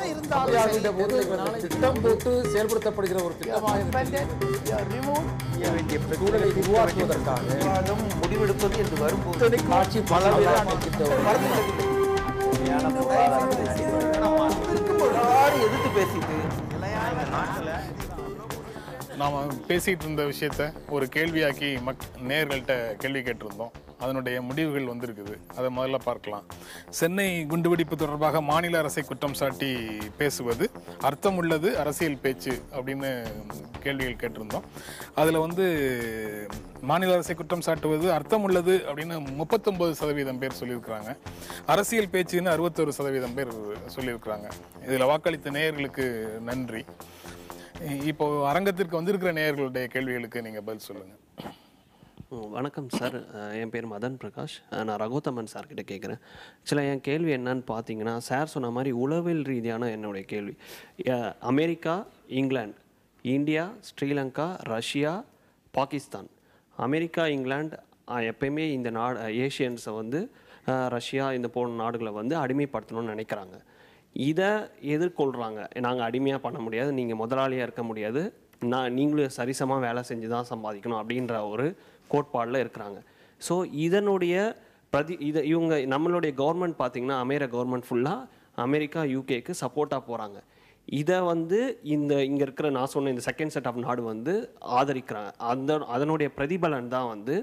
என்ன இருந்தாலும் திட்டம் போட்டு செயல்படுத்தப்படுகிற ஒரு சூழலை உருவாக்குவதற்காக முடிவெடுப்பது என்று வரும்போது ஆட்சி எதிர்த்து பேசிட்டு நாம் பேசிகிட்டு இருந்த விஷயத்த ஒரு கேள்வியாக்கி நேயர்கள்ட்ட கேள்வி கேட்டிருந்தோம். அதனுடைய முடிவுகள் வந்திருக்குது. அதை முதல்ல பார்க்கலாம். சென்னை குண்டுவெடிப்பு தொடர்பாக மாநில அரசை குற்றம் சாட்டி பேசுவது அர்த்தம் உள்ளது அரசியல் பேச்சு அப்படின்னு கேள்விகள் கேட்டிருந்தோம். அதில் மாநில அரசை குற்றம் சாட்டுவது அர்த்தம் உள்ளது அப்படின்னு 39% பேர் சொல்லியிருக்கிறாங்க. அரசியல் பேச்சுன்னு 61% பேர் சொல்லியிருக்கிறாங்க. இதில் வாக்களித்த நேயர்களுக்கு நன்றி. இப்போ அரங்கத்திற்கு வந்திருக்கிற நேயர்களுடைய கேள்விகளுக்கு நீங்கள் பதில் சொல்லுங்கள். வணக்கம் சார், என் பேர் மதன் பிரகாஷ். நான் ரகுத்தமன் சார்கிட்ட கேட்குறேன். ஆக்சுவலாக என் கேள்வி என்னன்னு பார்த்தீங்கன்னா, சார் சொன்ன மாதிரி உளவியல் ரீதியான என்னுடைய கேள்வி. America, England, India, Sri Lanka, Russia, Pakistan, America, England எப்பயுமே இந்த ஏஷியன்ஸை ரஷ்யா இந்த போன நாடுகளை அடிமைப்படுத்தணும்னு நினைக்கிறாங்க. இதை எதிர்கொள்கிறாங்க. நாங்கள் அடிமையாக பண்ண முடியாது, நீங்கள் முதலாளியாக இருக்க முடியாது, நீங்களும் சரிசமாக வேலை செஞ்சு தான் சம்பாதிக்கணும் அப்படின்ற ஒரு கோட்பாடில் இருக்கிறாங்க. ஸோ இதனுடைய இவங்க நம்மளுடைய கவர்மெண்ட் பார்த்திங்கன்னா கவர்மெண்ட் ஃபுல்லாக அமெரிக்கா, யூகேக்கு சப்போர்ட்டாக போகிறாங்க. இதை இங்கே இருக்கிற நான் சொன்ன இந்த செகண்ட் செட் ஆஃப் நாடு ஆதரிக்கிறாங்க. அதனுடைய பிரதிபலன் தான்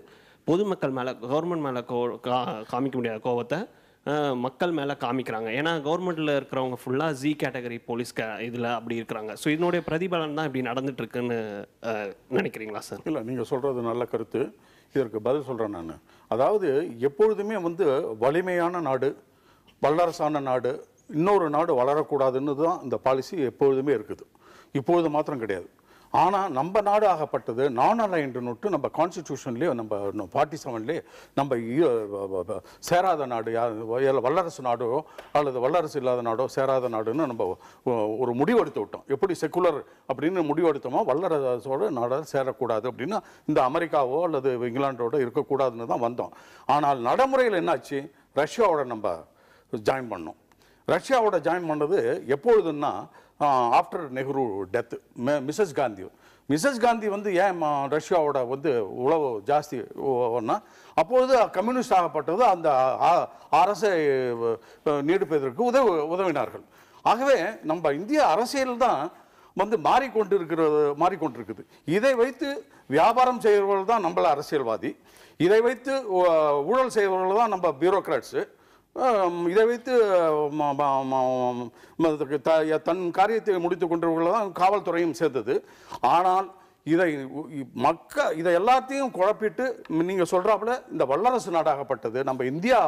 பொதுமக்கள் மேலே கவர்மெண்ட் மேலே காமிக்க முடியாத கோபத்தை மக்கள் மேலே காமிக்கிறாங்க. ஏன்னா கவர்மெண்ட்டில் இருக்கிறவங்க ஃபுல்லாக ஜி கேட்டகரி போலீஸ் இதில் அப்படி இருக்கிறாங்க. ஸோ இதனுடைய பிரதிபலன் தான் இப்படி நடந்துட்டு இருக்குன்னு நினைக்கிறீங்களா சார்? இல்லை, நீங்கள் சொல்கிறது நல்ல கருத்து. இதற்கு பதில் சொல்கிறேன் நான். அதாவது எப்பொழுதுமே வலிமையான நாடு, வல்லரசான நாடு, இன்னொரு நாடு வளரக்கூடாதுன்னு தான் இந்த பாலிசி எப்பொழுதுமே இருக்குது. இப்பொழுது மாத்திரம் கிடையாது. ஆனால் நம்ம நாடு ஆகப்பட்டது நான் அலைன்னுட்டு நம்ம கான்ஸ்டிடியூஷன்லேயே நம்ம 47லேயே நம்ம சேராத நாடு வல்லரசு நாடோ அல்லது வல்லரசு இல்லாத நாடோ சேராத நாடுன்னு நம்ம ஒரு முடிவெடுத்து விட்டோம். எப்படி செக்குலர் அப்படின்னு முடிவெடுத்தோமோ வல்லரசோட நாடாக சேரக்கூடாது அப்படின்னு இந்த அமெரிக்காவோ அல்லது இங்கிலாண்டோட இருக்கக்கூடாதுன்னு தான் வந்தோம். ஆனால் நடைமுறையில் என்னாச்சு, ரஷ்யாவோட நம்ம ஜாயின் பண்ணோம். ரஷ்யாவோட ஜாயின் பண்ணது எப்பொழுதுன்னா after Nehru death. Mrs Gandhi ஏன் ரஷ்யாவோட உளவு ஜாஸ்தி அப்பொழுது கம்யூனிஸ்ட் ஆகப்பட்டது அந்த அரசை நீடிப்பதற்கு உதவினார்கள். ஆகவே நம்ம இந்திய அரசியல் தான் மாறிக்கொண்டிருக்குது. இதை வைத்து வியாபாரம் செய்கிறவர்கள் தான் நம்மள அரசியல்வாதி, இதை வைத்து ஊழல் செய்கிறவர்கள் தான் நம்ம பியூரோக்ராட்ஸு, இதை வைத்து தன் காரியத்தை முடித்துக் கொண்டவர்கள் தான் காவல்துறையும் சேர்ந்தது. ஆனால் இதை எல்லாத்தையும் குழப்பிட்டு நீங்கள் சொல்கிறாப்புல இந்த வல்லரசு நாடாகப்பட்டது நம்ம இந்தியா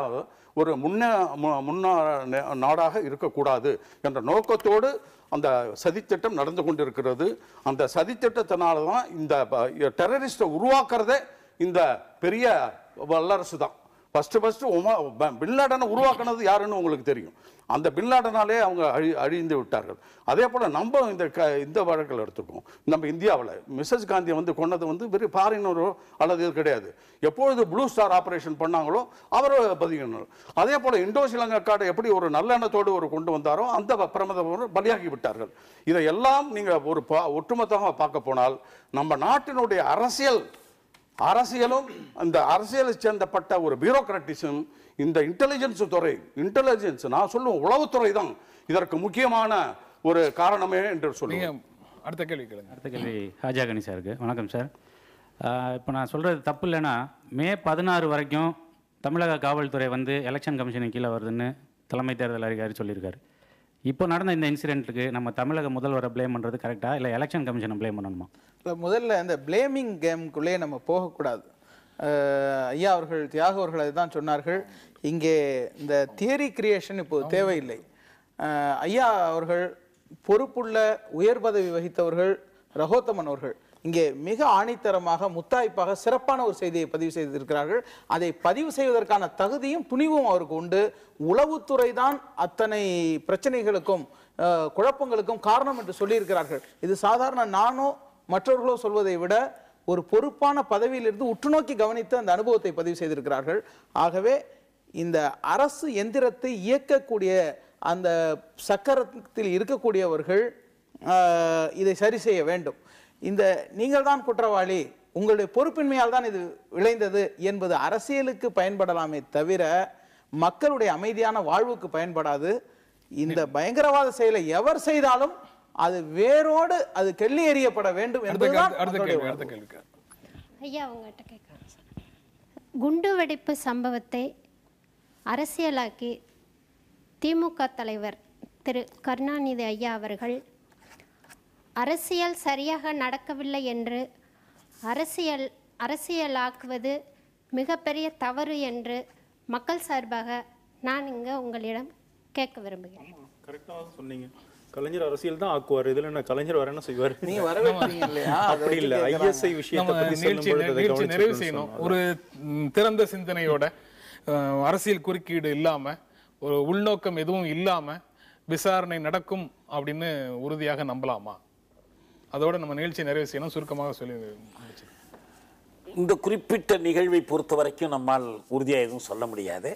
ஒரு முன்ன நாடாக இருக்கக்கூடாது என்ற நோக்கத்தோடு அந்த சதித்திட்டம் நடந்து கொண்டிருக்கிறது. அந்த சதித்திட்டத்தினால தான் இந்த டெரரிஸ்ட்டை உருவாக்குறதே இந்த பெரிய வல்லரசு தான். ஃபஸ்ட்டு பின்லாடனை உருவாக்குனது யாருன்னு உங்களுக்கு தெரியும். அந்த பின்லாடனாலே அவங்க அழிந்து விட்டார்கள். அதே போல் நம்ம இந்த வழக்கில் எடுத்துக்கோம். நம்ம இந்தியாவில் மிஸ்ஸஸ் காந்தி கொண்டது வெறும் ஃபாரினரோ அல்லது இது கிடையாது. எப்பொழுது ப்ளூ ஸ்டார் ஆப்ரேஷன் பண்ணாங்களோ அவர் பதிகினார். அதே போல் இண்டோ ஸ்ரீலங்கா கார்டு எப்படி ஒரு நல்லெண்ணத்தோடு கொண்டு வந்தாரோ அந்த பிரமதர் பலியாகி விட்டார்கள். இதையெல்லாம் நீங்கள் ஒரு ஒட்டுமொத்தமாக பார்க்க போனால் நம்ம நாட்டினுடைய அரசியலும் அந்த அரசியலை சேர்ந்தப்பட்ட ஒரு பியூரோக்ராட்டிசம், இந்த இன்டெலிஜென்ஸ் நான் சொல்லுவேன் உளவுத்துறை தான் இதற்கு முக்கியமான ஒரு காரணமே என்று சொல்லுவேன். அடுத்த கேள்வி ஹாஜா கணி சாருக்கு. வணக்கம் சார். இப்போ நான் சொல்கிறது தப்பு இல்லைன்னா, மே 16 வரைக்கும் தமிழக காவல்துறை எலெக்ஷன் கமிஷனுக்கு கீழே வருதுன்னு தலைமை தேர்தல் அதிகாரி சொல்லியிருக்காரு. இப்போ நடந்த இந்த இன்சிடென்ட்டுக்கு நம்ம தமிழக முதல்வரை ப்ளேம் பண்ணுறது கரெக்டாக இல்லை எலெக்ஷன் கமிஷனை ப்ளேம் பண்ணணுமா? இல்லை, முதல்ல இந்த பிளேமிங் கேமுக்குள்ளே நம்ம போகக்கூடாது. ஐயா அவர்கள், தியாக அவர்கள் அதுதான் சொன்னார்கள். இங்கே இந்த தியரி கிரியேஷன் இப்போது தேவையில்லை. ஐயா அவர்கள் பொறுப்புள்ள உயர் பதவி வகித்தவர்கள், ரகோத்தமன் அவர்கள் இங்கே மிக ஆணித்தரமாக முத்தாய்ப்பாக சிறப்பான ஒரு செய்தியை பதிவு செய்திருக்கிறார்கள். அதை பதிவு செய்வதற்கான தகுதியும் துணிவும் அவருக்கு உண்டு. உளவுத்துறை தான் அத்தனை பிரச்சனைகளுக்கும் குழப்பங்களுக்கும் காரணம் என்று சொல்லியிருக்கிறார்கள். இது சாதாரண நானோ மற்றவர்களோ சொல்வதை விட ஒரு பொறுப்பான பதவியிலிருந்து உற்றுநோக்கி கவனித்து அந்த அனுபவத்தை பதிவு செய்திருக்கிறார்கள். ஆகவே இந்த அரசு எந்திரத்தை இயக்கக்கூடிய அந்த சக்கரத்தில் இருக்கக்கூடியவர்கள் இதை சரி செய்ய வேண்டும். இந்த நீங்கள் தான் குற்றவாளி, உங்களுடைய பொறுப்பின்மையால் தான் இது விளைந்தது என்பது அரசியலுக்கு பயன்படலாமே தவிர மக்களுடைய அமைதியான வாழ்வுக்கு பயன்படாது. இந்த பயங்கரவாத செயலை எவர் செய்தாலும் அது வேரோடு அது கெள்ளி எறியப்பட வேண்டும் என்பதுதான் அடுத்த கேள்வி. ஐயா அவங்ககிட்ட கேட்குறேன். குண்டுவெடிப்பு சம்பவத்தை அரசியலாக்கி திமுக தலைவர் திரு கருணாநிதி ஐயா அவர்கள் அரசியல் சரியாக நடக்கவில்லை என்று அரசியலாக்குவது மிகப்பெரிய தவறு என்று மக்கள் சார்பாக நான் இங்கே உங்களிடம் கேட்க விரும்புகிறேன். கரெக்டாக சொன்னீங்க. கலைஞர் அரசியல் தான் ஆக்குவார். இதுல என்ன கலைஞர் வர என்ன செய்வார்? நீங்க வரவேற்றீங்க இல்லையா? அப்படி இல்ல. ஐஎஸ்ஐ விஷயத்தை பத்தி நிகழ்ச்சி நிறைவு செய்யணும். ஒரு திறந்த சிந்தனையோட அரசியல் குறுக்கீடு இல்லாம ஒரு உள்நோக்கம் எதுவும் இல்லாம விசாரணை நடக்கும் அப்படின்னு உறுதியாக நம்பலாமா? அதோட நம்ம நிகழ்ச்சி நிறைவு செய்யணும். சுருக்கமாக சொல்லி இந்த குறிப்பிட்ட நிகழ்வை பொறுத்த வரைக்கும் நம்மால் உறுதியாக எதுவும் சொல்ல முடியாது.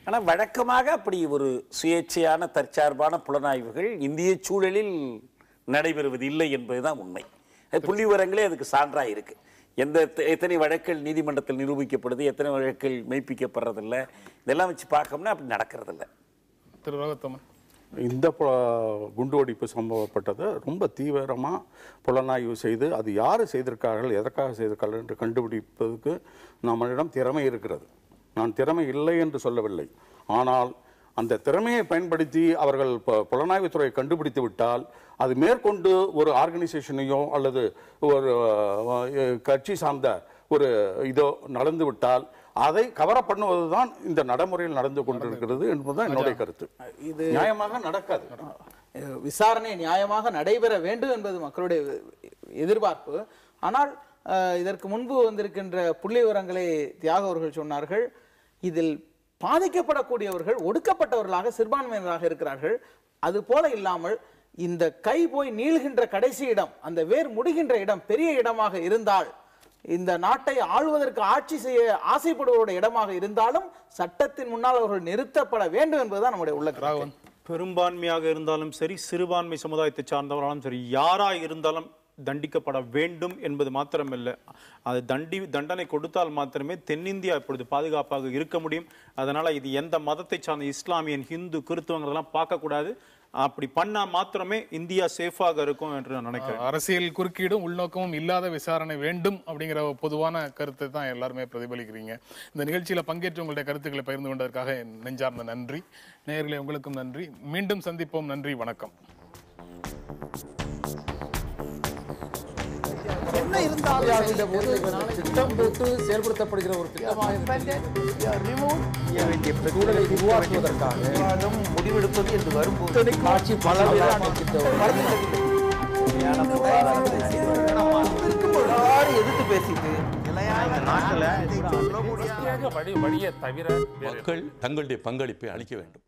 ஆனால் வழக்கமாக அப்படி ஒரு சுயேட்சையான தற்சார்பான புலனாய்வுகள் இந்திய சூழலில் நடைபெறுவது இல்லை என்பதுதான் உண்மை. புள்ளி விவரங்களே அதுக்கு சான்றாக இருக்கு. எத்தனை வழக்குகள் நீதிமன்றத்தில் நிரூபிக்கப்படுது, எத்தனை வழக்குகள் மெய்ப்பிக்கப்படுறதில்லை, இதெல்லாம் வச்சு பார்க்கணும்னா அப்படி நடக்கிறதில்ல. திரு ரோகத்தமன், இந்த குண்டுவெடிப்பு சம்பவப்பட்டதை ரொம்ப தீவிரமாக புலனாய்வு செய்து அது யார் செய்திருக்கார்கள், எதற்காக செய்திருக்கார்கள் என்று கண்டுபிடிப்பதற்கு நம்மளிடம் திறமை இருக்கிறது. நான் திறமை இல்லை என்று சொல்லவில்லை. ஆனால் அந்த திறமையை பயன்படுத்தி அவர்கள் புலனாய்வுத்துறையை கண்டுபிடித்து விட்டால் அது மேற்கொண்டு ஒரு ஆர்கனைசேஷனையோ அல்லது ஒரு கட்சி சார்ந்த ஒரு இதோ நடந்து விட்டால் அதை கவர பண்ணுவதுதான் இந்த நடைமுறையில் நடந்து கொண்டிருக்கிறது என்பதுதான் என்னுடைய கருத்து. இது நியாயமாக நடக்காது. விசாரணை நியாயமாக நடைபெற வேண்டும் என்பது மக்களுடைய எதிர்பார்ப்பு. ஆனால் இதற்கு முன்பு வந்திருக்கின்ற புள்ளி விவரங்களை தியாக அவர்கள் சொன்னார்கள். இதில் பாதிக்கப்படக்கூடியவர்கள் ஒடுக்கப்பட்டவர்களாக சிறுபான்மையினராக இருக்கிறார்கள். அது போல இல்லாமல் இந்த கை போய் நீள்கின்ற கடைசி இடம், அந்த வேர் முடிகின்ற இடம் பெரிய இடமாக இருந்தால், இந்த நாட்டை ஆளுவதற்கு ஆட்சி செய்ய ஆசைப்படுவதோட இடமாக இருந்தாலும் சட்டத்தின் முன்னால் அவர்கள் நிறுத்தப்பட வேண்டும் என்பதுதான் நம்முடைய உள்ள. பெரும்பான்மையாக இருந்தாலும் சரி, சிறுபான்மை சமுதாயத்தை சார்ந்தவராலும் சரி, யாரா இருந்தாலும் தண்டிக்கப்பட வேண்டும் என்பது மாத்திரமல்ல, அது தண்டனை கொடுத்தால் மாத்திரமே தென்னிந்தியா இப்பொழுது பாதுகாப்பாக இருக்க முடியும். அதனால இது எந்த மதத்தை சார்ந்த இஸ்லாமியன், ஹிந்து, கிறிஸ்துவங்கிறதெல்லாம் பார்க்கக்கூடாது. அப்படி பண்ணா மாத்திரமே இந்தியா சேஃபாக இருக்கும் என்று நான் நினைக்கிறேன். அரசியல் குறுக்கீடும் உள்நோக்கமும் இல்லாத விசாரணை வேண்டும் அப்படிங்கிற பொதுவான கருத்தை தான் எல்லாருமே பிரதிபலிக்கிறீங்க. இந்த நிகழ்ச்சியில பங்கேற்று உங்களுடைய கருத்துக்களை பகிர்ந்து கொண்டதற்காக நெஞ்சார்ந்த நன்றி. நேயர்களே, உங்களுக்கும் நன்றி. மீண்டும் சந்திப்போம். நன்றி, வணக்கம். திட்டம் போட்டு செயல்படுத்தப்படுகிற ஒரு சூழலை உருவாக்குவதற்காக முடிவெடுப்பது என்று வரும்போது ஆட்சி பல எதிர்த்து பேசிட்டு மக்கள் தங்களுடைய பங்களிப்பை அளிக்க வேண்டும்.